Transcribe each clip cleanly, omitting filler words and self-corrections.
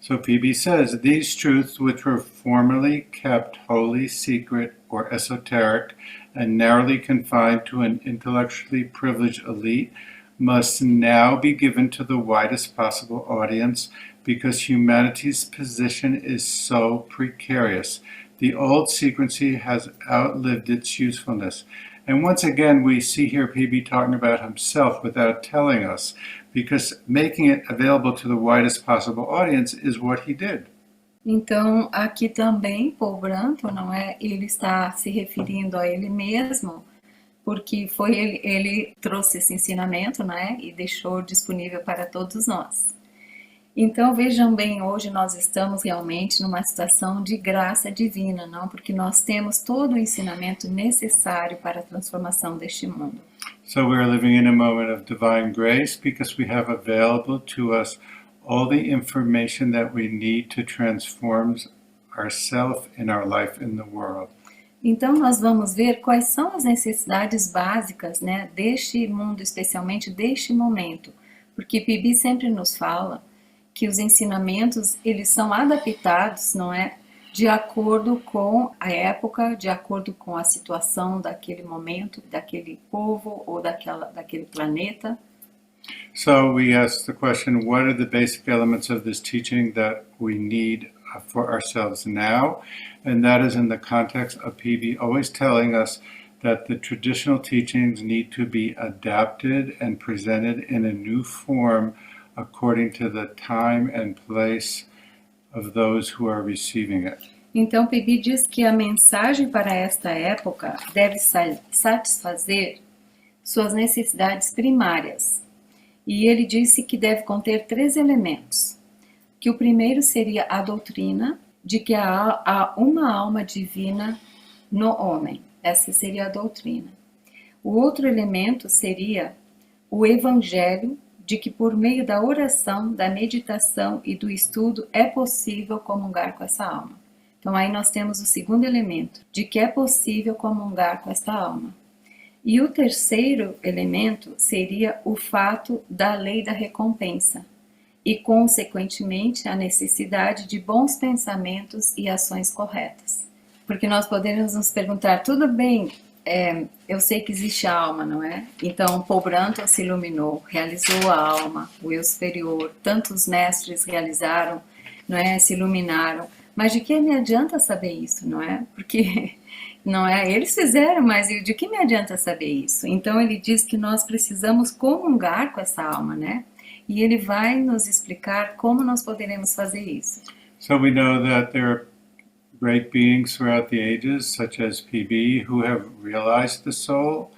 So PB says, these truths which were formerly kept wholly secret or esoteric and narrowly confined to an intellectually privileged elite must now be given to the widest possible audience because humanity's position is so precarious. The old secrecy has outlived its usefulness. And once again, we see here PB talking about himself without telling us, because making it available to the widest possible audience is what he did. Então, aqui também, Paul Brunton, não é? Ele está se referindo a ele mesmo, porque foi ele trouxe esse ensinamento, né? E deixou disponível para todos nós. Então, vejam bem, hoje nós estamos realmente numa situação de graça divina, não? Porque nós temos todo o ensinamento necessário para a transformação deste mundo. So we are living in a moment of divine grace because we have available to us all the information that we need to transform ourselves and our life in the world. Então, nós vamos ver quais são as necessidades básicas, né, deste mundo, especialmente deste momento. Porque PB sempre nos fala que os ensinamentos, eles são adaptados, não é? De acordo com a época, de acordo com a situação daquele momento, daquele povo ou daquele planeta. So we ask the question, what are the basic elements of this teaching that we need for ourselves now? And that is in the context of PB always telling us that the traditional teachings need to be adapted and presented in a new form according to the time and place of those who are receiving it. Então, PB diz que a mensagem para esta época deve satisfazer suas necessidades primárias. E ele disse que deve conter 3 elementos. Que o primeiro seria a doutrina de que há uma alma divina no homem. Essa seria a doutrina. O outro elemento seria o evangelho de que por meio da oração, da meditação e do estudo é possível comungar com essa alma. Então aí nós temos o segundo elemento, de que é possível comungar com essa alma. E o terceiro elemento seria o fato da lei da recompensa e, consequentemente, a necessidade de bons pensamentos e ações corretas. Porque nós podemos nos perguntar, tudo bem, eu sei que existe a alma, não é? Então, Paul Brunton se iluminou, realizou a alma, o eu superior, tantos mestres realizaram, não é? Se iluminaram. Mas de que me adianta saber isso, não é? Porque, não é? Eles fizeram, mas de que me adianta saber isso? Então, ele diz que nós precisamos comungar com essa alma, né? E ele vai nos explicar como nós poderemos fazer isso. So we know that there are great beings throughout the ages, such as PB, who have realized the soul,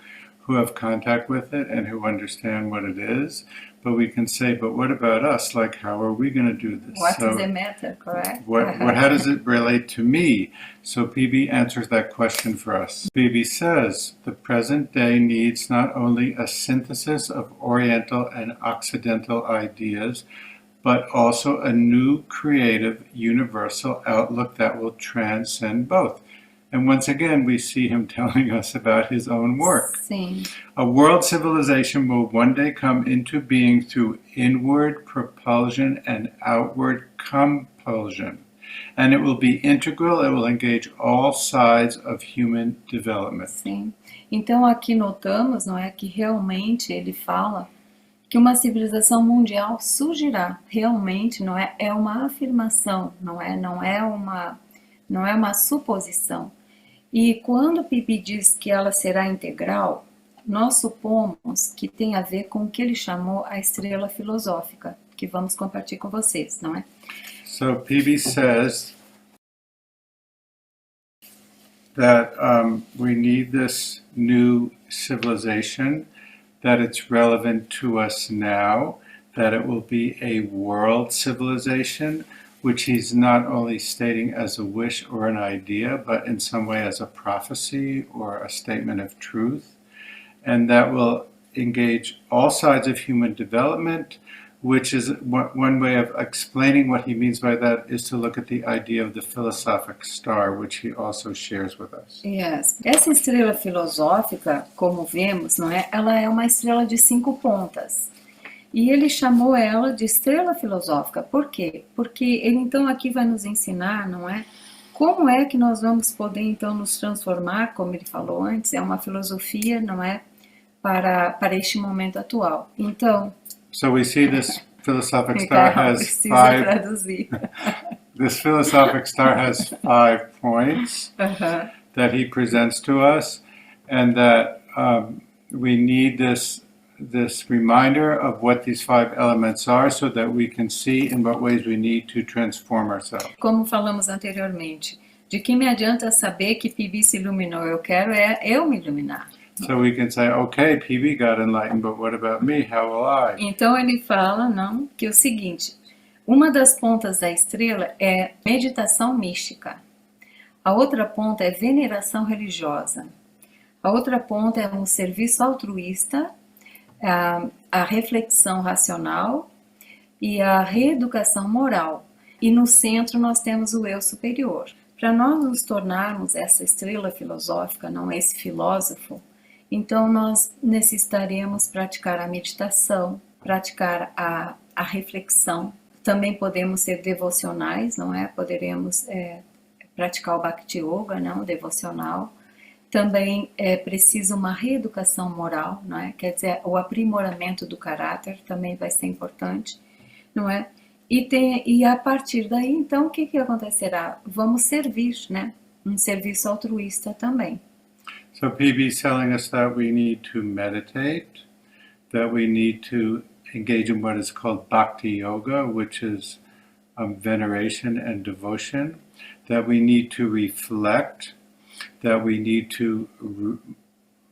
who have contact with it, and who understand what it is. But we can say, but what about us? Like, how are we going to do this? What does it matter, correct? How does it relate to me? So PB answers that question for us. PB says, the present day needs not only a synthesis of Oriental and Occidental ideas, but also a new creative universal outlook that will transcend both. And once again, we see him telling us about his own work. Sim. A world civilization will one day come into being through inward propulsion and outward compulsion. And it will be integral, it will engage all sides of human development. Sim. Então aqui notamos, não é, que realmente ele fala que uma civilização mundial surgirá. Realmente, não é, é uma afirmação, não é uma suposição. E quando o Pipi diz que ela será integral, nós supomos que tem a ver com o que ele chamou a estrela filosófica, que vamos compartilhar com vocês, não é? So PB says that we need this new civilization, that it's relevant to us now, that it will be a world civilization, which he's not only stating as a wish or an idea, but in some way as a prophecy or a statement of truth. And that will engage all sides of human development, which is one way of explaining what he means by that is to look at the idea of the philosophic star, which he also shares with us. Yes. Essa estrela filosófica, como vemos, não é? Ela é uma estrela de 5 pontas. E ele chamou ela de estrela filosófica. Por quê? Porque ele então aqui vai nos ensinar, não é? Como é que nós vamos poder então nos transformar, como ele falou antes, é uma filosofia, não é? Para este momento atual. Então, So we see this philosophic star Carol has precisa five. traduzir. This philosophic star has 5 points Aham. that he presents to us, and that we need this reminder of what these 5 elements are, so that we can see in what ways we need to transform ourselves. Como falamos anteriormente, de que me adianta saber que PB se iluminou? Eu quero é eu me iluminar. So we can say, okay, PB got enlightened, but what about me? How will I? Então ele fala, não, que é o seguinte: uma das pontas da estrela é meditação mística. A outra ponta é veneração religiosa. A outra ponta é um serviço altruísta, a reflexão racional e a reeducação moral. E no centro nós temos o eu superior. Para nós nos tornarmos essa estrela filosófica, não esse filósofo, então nós necessitaremos praticar a meditação, praticar a reflexão. Também podemos ser devocionais, não é? Poderemos praticar o Bhakti Yoga, não? Devocional. Também é preciso uma reeducação moral, não é? Quer dizer, o aprimoramento do caráter também vai ser importante, não é? E a partir daí, então, o que acontecerá? Vamos servir, né? Um serviço altruísta também. So PB is telling us that we need to meditate, that we need to engage in what is called Bhakti Yoga, which is veneration and devotion, that we need to reflect, that we need to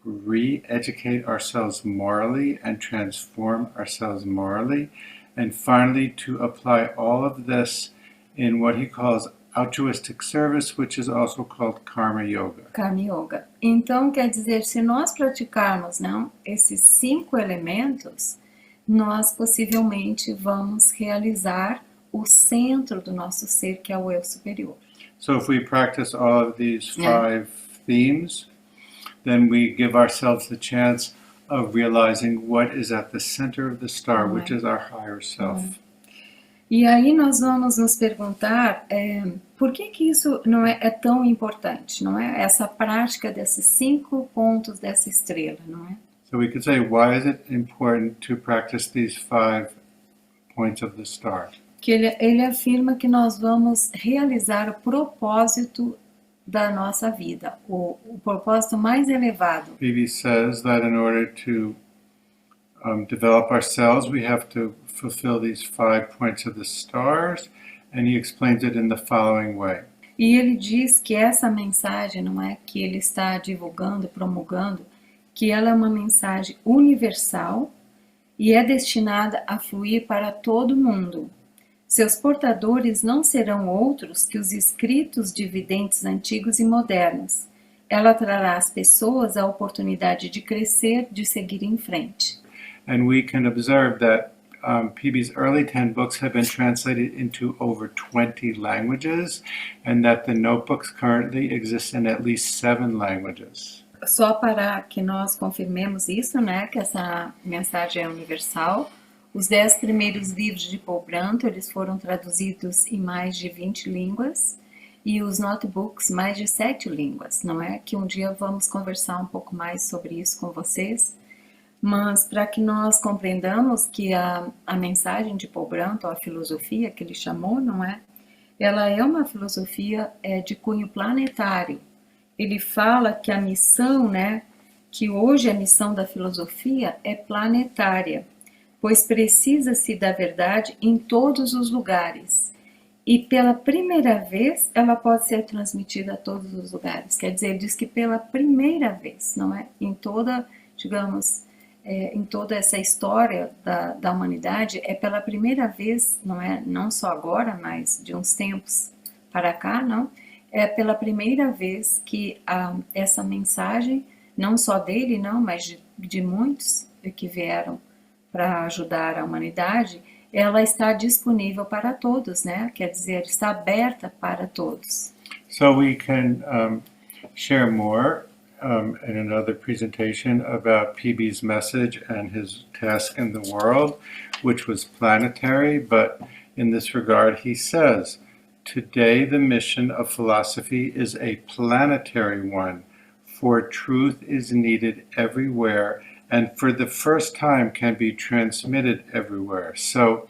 re-educate ourselves morally and transform ourselves morally, and finally to apply all of this in what he calls altruistic service, which is also called Karma Yoga. Karma Yoga. Então, quer dizer, se nós praticarmos, não, esses 5 elementos, nós possivelmente vamos realizar o centro do nosso ser, que é o eu superior. So if we practice all of these 5 themes, then we give ourselves the chance of realizing what is at the center of the star, which is our higher self. E aí nós vamos nos perguntar por que isso não é tão importante, não é? Essa prática desses 5 pontos dessa estrela, não é? So we could say, why is it important to practice these 5 points of the star? Que ele afirma que nós vamos realizar o propósito da nossa vida, o propósito mais elevado. Phoebe says that in order to develop ourselves, we have to fulfill these 5 points of the stars, and he explains it in the following way. E ele diz que essa mensagem, não é, que ele está divulgando, promulgando, que ela é uma mensagem universal e é destinada a fluir para todo mundo. Seus portadores não serão outros que os escritos de videntes antigos e modernos. Ela trará às pessoas a oportunidade de crescer, de seguir em frente. And we can observe that PB's early 10 books have been translated into over 20 languages, and that the notebooks currently exist in at least 7 languages. Só para que nós confirmemos isso, né, que essa mensagem é universal, os 10 primeiros livros de Paul Brunton, eles foram traduzidos em mais de 20 línguas, e os notebooks mais de 7 línguas, não é? Que um dia vamos conversar um pouco mais sobre isso com vocês, mas para que nós compreendamos que a mensagem de Paul Brunton, a filosofia que ele chamou, não é? Ela é uma filosofia de cunho planetário. Ele fala que a missão, né, que hoje a missão da filosofia é planetária, pois precisa-se da verdade em todos os lugares. E pela primeira vez ela pode ser transmitida a todos os lugares. Quer dizer, ele diz que pela primeira vez, não é? Em toda, digamos, em toda essa história da humanidade, é pela primeira vez, não é? Não só agora, mas de uns tempos para cá, não? É pela primeira vez que essa mensagem, não só dele, não, mas de muitos que vieram para ajudar a humanidade, ela está disponível para todos, né? Quer dizer, está aberta para todos. So we can share more in another presentation about PB's message and his task in the world, which was planetary, but in this regard he says, today the mission of philosophy is a planetary one, for truth is needed everywhere and for the first time can be transmitted everywhere. So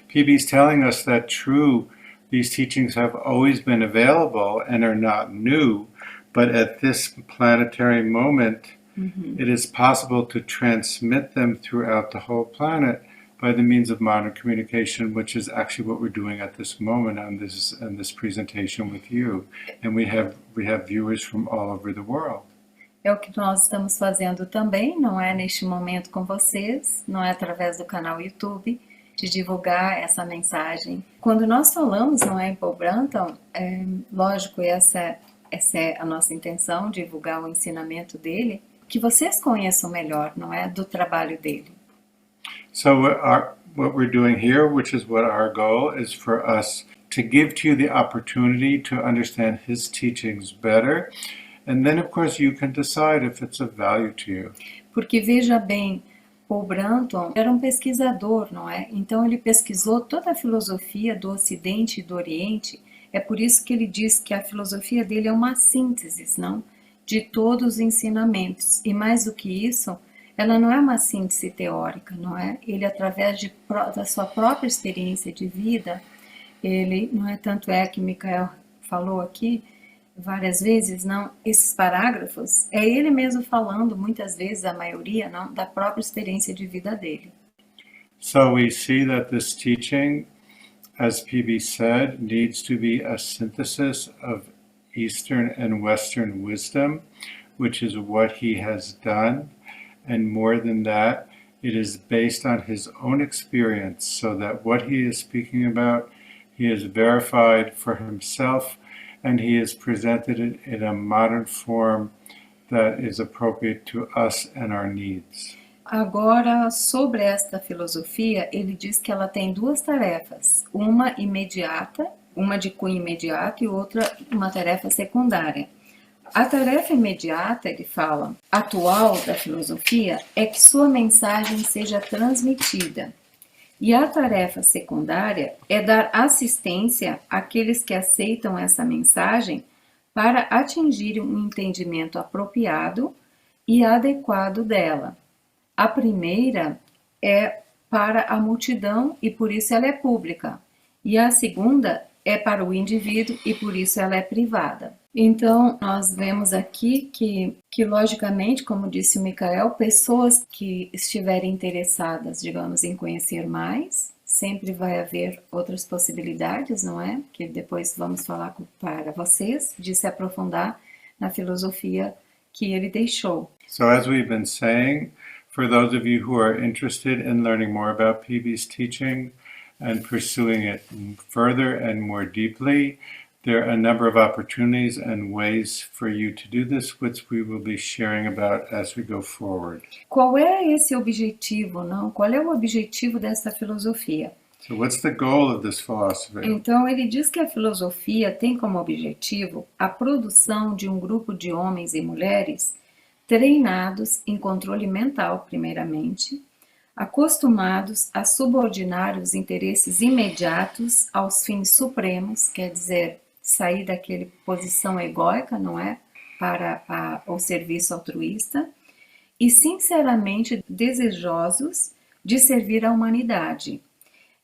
PB's telling us that true, these teachings have always been available and are not new, but at this planetary moment, it is possible to transmit them throughout the whole planet by the means of modern communication, which is actually what we're doing at this moment on this presentation with you. And we have viewers from all over the world. É o que nós estamos fazendo também, não é neste momento com vocês, não é através do canal YouTube, de divulgar essa mensagem. Quando nós falamos, não é, em Paul Brunton, lógico, essa é a nossa intenção, divulgar o ensinamento dele, que vocês conheçam melhor, não é, do trabalho dele. So what we're doing here, which is what our goal is, for us to give to you the opportunity to understand his teachings better, and then of course you can decide if it's of value to you. Porque veja bem, Paul Brunton era um pesquisador, não é? Então ele pesquisou toda a filosofia do Ocidente e do Oriente. É por isso que ele diz que a filosofia dele é uma síntese, não? De todos os ensinamentos. E mais do que isso, ela não é uma síntese teórica, não é? Ele, através da sua própria experiência de vida, ele, não é, tanto é que Michael falou aqui várias vezes, não, esses parágrafos, é ele mesmo falando, muitas vezes, a maioria, não, da própria experiência de vida dele. So we see that this teaching, as PB said, needs to be a synthesis of Eastern and Western wisdom, which is what he has done. And more than that, it is based on his own experience, so that what he is speaking about, he has verified for himself, and he has presented it in a modern form that is appropriate to us and our needs. Agora, sobre esta filosofia, ele diz que ela tem duas tarefas, uma imediata, uma de cunho imediato e outra uma tarefa secundária. A tarefa imediata, ele fala, atual da filosofia, é que sua mensagem seja transmitida. E a tarefa secundária é dar assistência àqueles que aceitam essa mensagem para atingirem um entendimento apropriado e adequado dela. A primeira é para a multidão e por isso ela é pública. E a segunda é para o indivíduo e por isso ela é privada. Então, nós vemos aqui que logicamente, como disse o Michael, pessoas que estiverem interessadas, digamos, em conhecer mais, sempre vai haver outras possibilidades, não é? Que depois vamos falar para vocês, de se aprofundar na filosofia que ele deixou. So as we've been saying, for those of you who are interested in learning more about PB's teaching and pursuing it further and more deeply, there are a number of opportunities and ways for you to do this, which we will be sharing about as we go forward. Qual é esse objetivo, não? Qual é o objetivo dessa filosofia? So what's the goal of this philosophy? Então, ele diz que a filosofia tem como objetivo a produção de um grupo de homens e mulheres treinados em controle mental, primeiramente, acostumados a subordinar os interesses imediatos aos fins supremos, quer dizer, sair daquela posição egóica, não é? Para o serviço altruísta, e sinceramente desejosos de servir à humanidade,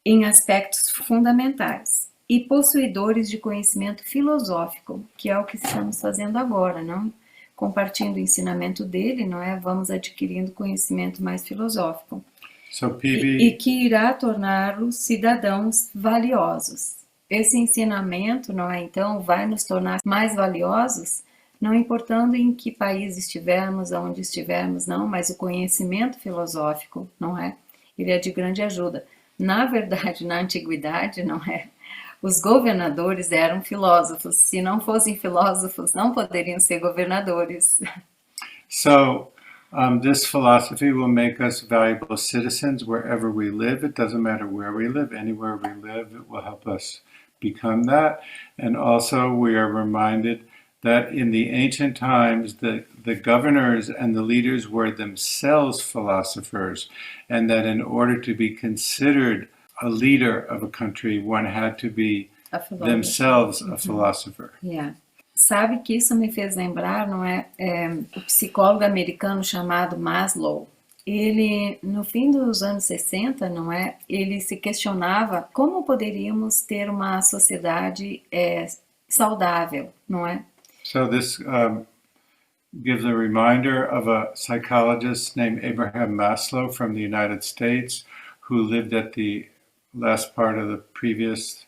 em aspectos fundamentais, e possuidores de conhecimento filosófico, que é o que estamos fazendo agora, não? Compartilhando o ensinamento dele, não é? Vamos adquirindo conhecimento mais filosófico. So PB, E que irá torná-los cidadãos valiosos. Esse ensinamento, não é? Então, vai nos tornar mais valiosos, não importando em que país estivermos, aonde estivermos, não, mas o conhecimento filosófico, não é? Ele é de grande ajuda. Na verdade, na antiguidade, não é? Os governadores eram filósofos. Se não fossem filósofos, não poderiam ser governadores. So this philosophy will make us valuable citizens wherever we live. It doesn't matter where we live, anywhere we live, it will help us become that. And also we are reminded that in the ancient times, the governors and the leaders were themselves philosophers, and that in order to be considered a leader of a country, one had to be themselves a philosopher. Yeah. Sabe que isso me fez lembrar, não é, o psicólogo americano chamado Maslow. Ele, no fim dos anos 60, não é, ele se questionava como poderíamos ter uma sociedade saudável, não é? So this gives a reminder of a psychologist named Abraham Maslow from the United States, who lived at the last part of the previous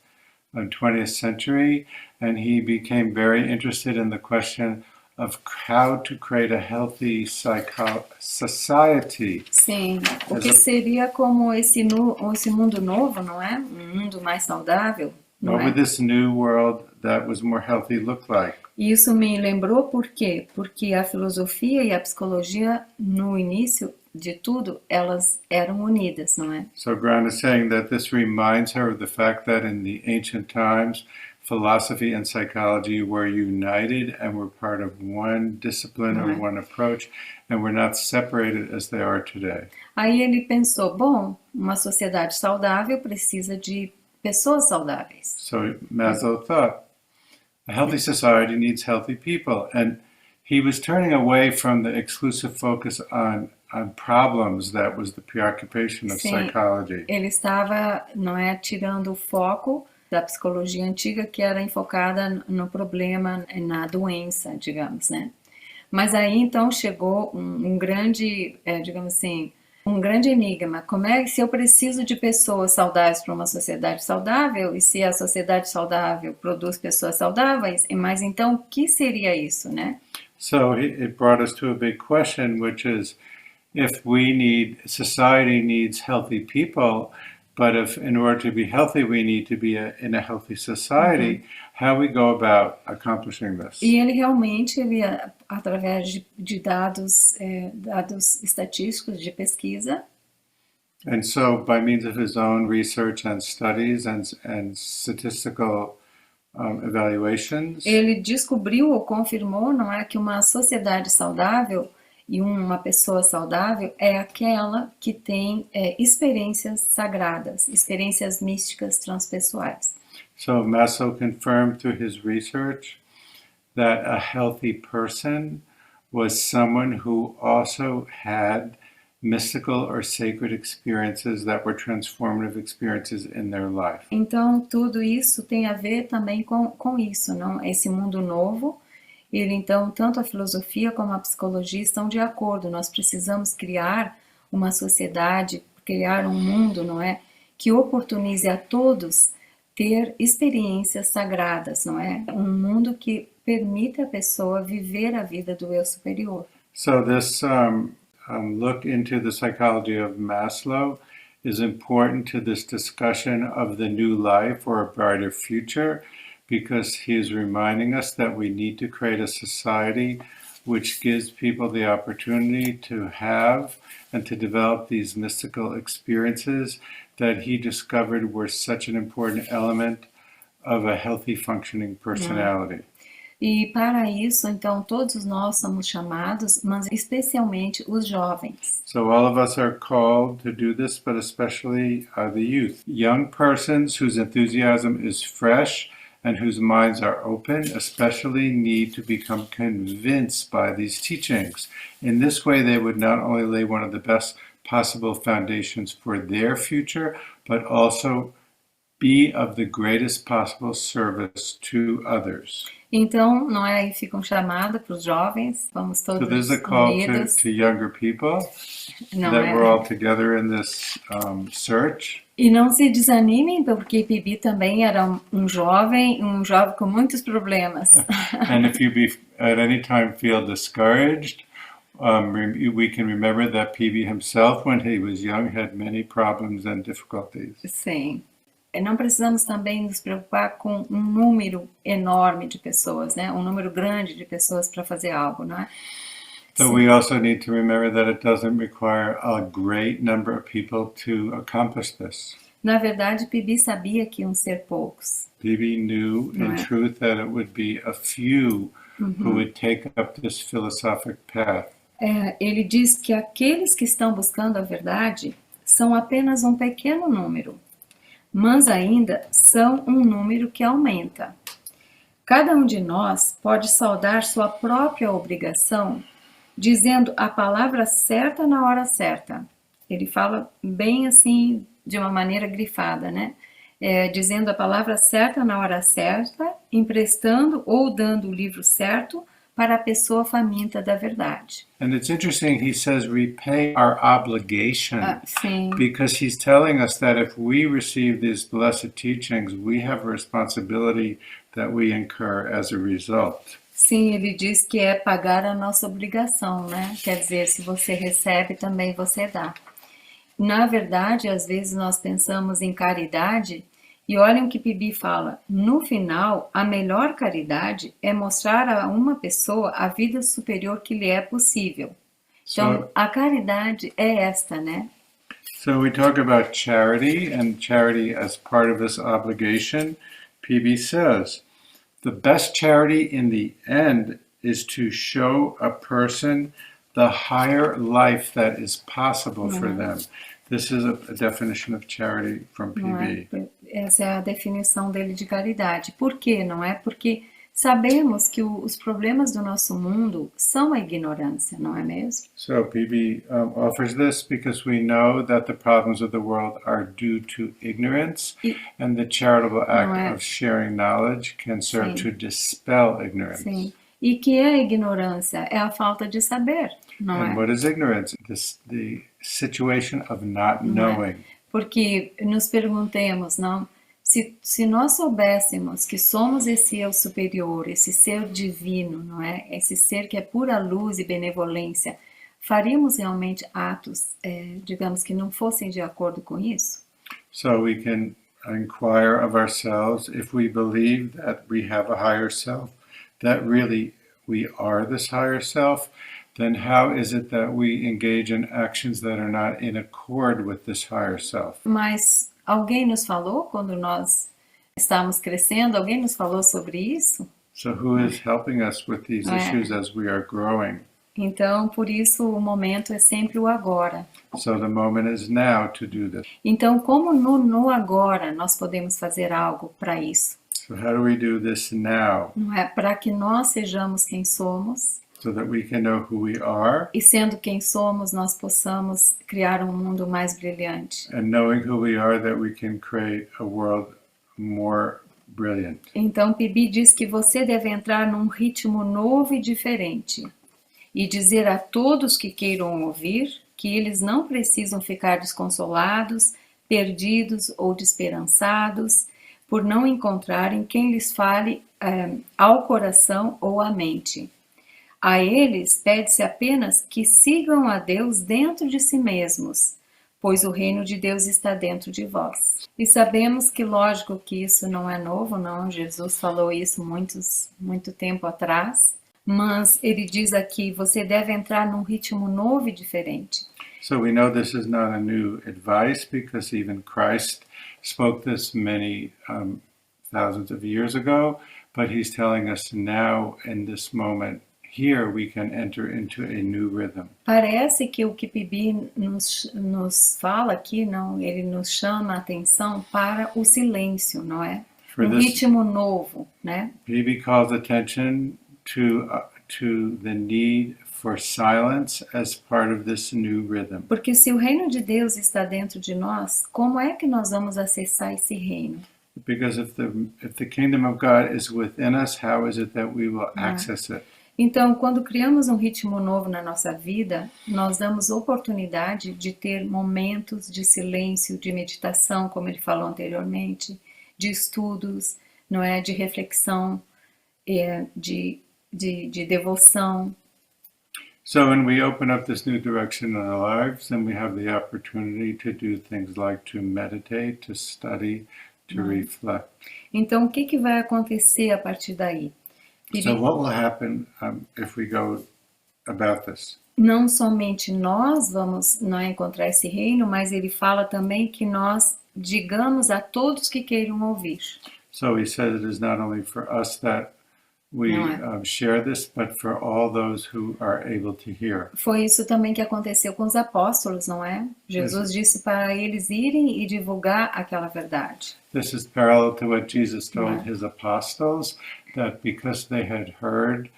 20th century, and he became very interested in the question of how to create a healthy society. Sim, o que seria como esse mundo novo, não é? Um mundo mais saudável, não What é? would this new world that was more healthy look like? E isso me lembrou por quê? Porque a filosofia e a psicologia, no início de tudo, elas eram unidas, não é? So Brown is saying that this reminds her of the fact that in the ancient times, philosophy and psychology were united and were part of one discipline or one approach, and were not separated as they are today. Aí ele pensou, bom, uma sociedade saudável precisa de pessoas saudáveis. So Maslow thought, a healthy society needs healthy people, and he was turning away from the exclusive focus on problems that was the preoccupation of psychology. Ele estava, não é, tirando o foco da psicologia antiga, que era enfocada no problema, na doença, digamos, né? Mas aí então chegou um grande, digamos assim, um grande enigma. Como é que se eu preciso de pessoas saudáveis para uma sociedade saudável, e se a sociedade saudável produz pessoas saudáveis, mas então o que seria isso, né? So it brought us to a big question, which is, if society needs healthy people, but if in order to be healthy we need to be in a healthy society, how we go about accomplishing this? E ele realmente, através de dados estatísticos de pesquisa, and so by means of his own research and studies and statistical evaluations, ele descobriu ou confirmou, não é, que uma sociedade saudável e uma pessoa saudável é aquela que tem experiências sagradas, experiências místicas transpessoais. So Maslow confirmed through his research that a healthy person was someone who also had mystical or sacred experiences that were transformative experiences in their life. Então, tudo isso tem a ver também com isso, não? Esse mundo novo. Ele, então, tanto a filosofia como a psicologia estão de acordo. Nós precisamos criar uma sociedade, criar um mundo, não é, que oportunize a todos ter experiências sagradas, não é? Um mundo que permita a pessoa viver a vida do eu superior. So this look into the psychology of Maslow is important to this discussion of the new life or a brighter future, because he is reminding us that we need to create a society which gives people the opportunity to have and to develop these mystical experiences that he discovered were such an important element of a healthy functioning personality. E para isso, então, todos nós somos chamados, mas especialmente os jovens. So all of us are called to do this, but especially the youth. Young persons whose enthusiasm is fresh and whose minds are open, especially need to become convinced by these teachings. In this way, they would not only lay one of the best possible foundations for their future, but also be of the greatest possible service to others. Então, não é, aí fica um chamado para os jovens, vamos todos So there's a call unidos. to younger people Não that é? we're all together in this search. E não se desanimem, porque Pibi também era um jovem com muitos problemas. And if you at any time feel discouraged, we can remember that PB himself, when he was young, had many problems and difficulties. Sim. E não precisamos também nos preocupar com um número enorme de pessoas, né? Um número grande de pessoas para fazer algo, não é? So we also need to remember that it doesn't require a great number of people to accomplish this. Na verdade, Pibi sabia que iam ser poucos. PB knew in truth that it would be a few who would take up this philosophic path. Ele diz que aqueles que estão buscando a verdade são apenas um pequeno número, mas ainda são um número que aumenta. Cada um de nós pode saldar sua própria obrigação dizendo a palavra certa na hora certa. Ele fala bem assim, de uma maneira grifada, né? Dizendo a palavra certa na hora certa, emprestando ou dando o livro certo para a pessoa faminta da verdade. And it's interesting, he says repay our obligation, Sim. because he's telling us that if we receive these blessed teachings, we have a responsibility that we incur as a result. Sim, ele diz que é pagar a nossa obrigação, né? Quer dizer, se você recebe, também você dá. Na verdade, às vezes nós pensamos em caridade e olhem o que Bibi fala. No final, a melhor caridade é mostrar a uma pessoa a vida superior que lhe é possível. Então, a caridade é esta, né? So we talk about charity, and charity as part of this obligation. PB says, the best charity in the end is to show a person the higher life that is possible for them. This is a definition of charity from PB. Essa é a definição dele de caridade. Por quê? Não é? Porque sabemos que os problemas do nosso mundo são a ignorância, não é mesmo? So PB offers this because we know that the problems of the world are due to ignorance, and the charitable act of sharing knowledge can serve to dispel ignorance. Sim. E que é a ignorância? É a falta de saber, não é? And what is ignorance? The situation of not knowing. Porque nos perguntemos, não? Se nós soubéssemos que somos esse eu superior, esse ser divino, não é? Esse ser que é pura luz e benevolência, faríamos realmente atos, digamos, que não fossem de acordo com isso? So we can inquire of ourselves if we believe that we have a higher self, that really we are this higher self, then how is it that we engage in actions that are not in accord with this higher self? Mas alguém nos falou quando nós estávamos crescendo? Alguém nos falou sobre isso? So who is helping us with these issues as we are growing? Então, por isso, o momento é sempre o agora. So the moment is now to do this. Então, como no agora nós podemos fazer algo para isso? So how do we do this now? Não é para que nós sejamos quem somos. So that we can know who we are. E sendo quem somos, nós possamos criar um mundo mais brilhante. And knowing who we are, that we can create a world more brilliant. Então, Bibi diz que você deve entrar num ritmo novo e diferente. E dizer a todos que queiram ouvir que eles não precisam ficar desconsolados, perdidos ou desesperançados por não encontrarem quem lhes fale ao coração ou à mente. A eles pede-se apenas que sigam a Deus dentro de si mesmos, pois o reino de Deus está dentro de vós. E sabemos que, lógico, que isso não é novo, não. Jesus falou isso muito tempo atrás, mas ele diz aqui, você deve entrar num ritmo novo e diferente. So we know this is not a new advice, because even Christ spoke this many thousands of years ago, but he's telling us now, in this moment, here we can enter into a new rhythm. Parece que o que Bibi nos fala aqui, não, ele nos chama a atenção para o silêncio, não é? Ritmo novo, né? Bibi calls attention to the need for silence as part of this new rhythm. Porque se o reino de Deus está dentro de nós, como é que nós vamos acessar esse reino? Because if the kingdom of God is within us, how is it that we will access it? Então, quando criamos um ritmo novo na nossa vida, nós damos oportunidade de ter momentos de silêncio, de meditação, como ele falou anteriormente, de estudos, não é, de reflexão, de devoção. So when we open up this new direction in our lives, then we have the opportunity to do things like to meditate, to study, to reflect. Então, o que vai acontecer a partir daí? So what will happen if we go about this? Não somente nós vamos encontrar esse reino, mas ele fala também que nós digamos a todos que queiram ouvir. So he says it is not only for us that we Não é? share this, but for all those who are able to hear. Foi isso também que aconteceu com os apóstolos, não é? Jesus disse para eles irem e divulgar aquela verdade. This is parallel to what Jesus told Right. his apostles, that because they had heard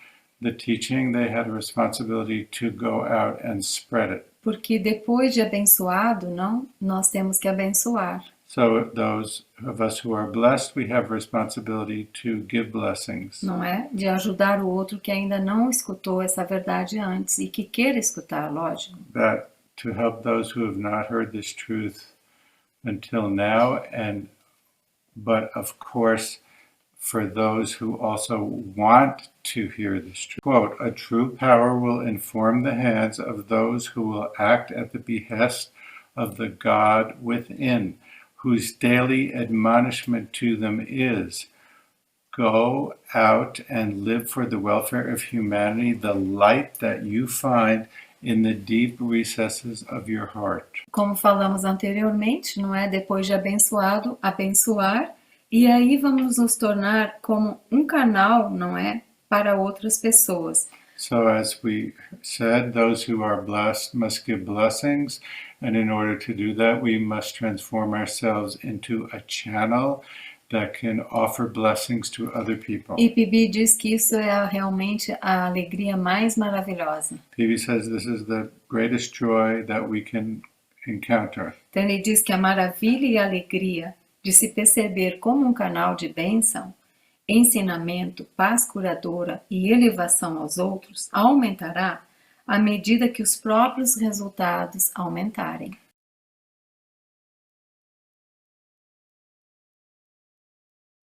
the teaching, they had a responsibility to go out and spread it. Porque depois de abençoado, não, nós temos que abençoar. So those of us who are blessed, we have responsibility to give blessings. Não é? De ajudar o outro que ainda não escutou essa verdade antes e que queira escutar, lógico. That to help those who have not heard this truth until now, but of course for those who also want to hear this truth. Quote, a true power will inform the hands of those who will act at the behest of the God within, whose daily admonishment to them is, go out and live for the welfare of humanity, the light that you find in the deep recesses of your heart. Como falamos anteriormente, não é? Depois de abençoado, abençoar, e aí vamos nos tornar como um canal, não é? Para outras pessoas. So as we said, those who are blessed must give blessings, and in order to do that, we must transform ourselves into a channel that can offer blessings to other people. E Pibi diz que isso é realmente a alegria mais maravilhosa. Phoebe says this is the greatest joy that we can encounter. Então ele diz que a maravilha e a alegria de se perceber como um canal de bênção, ensinamento, paz curadora e elevação aos outros aumentará à medida que os próprios resultados aumentarem.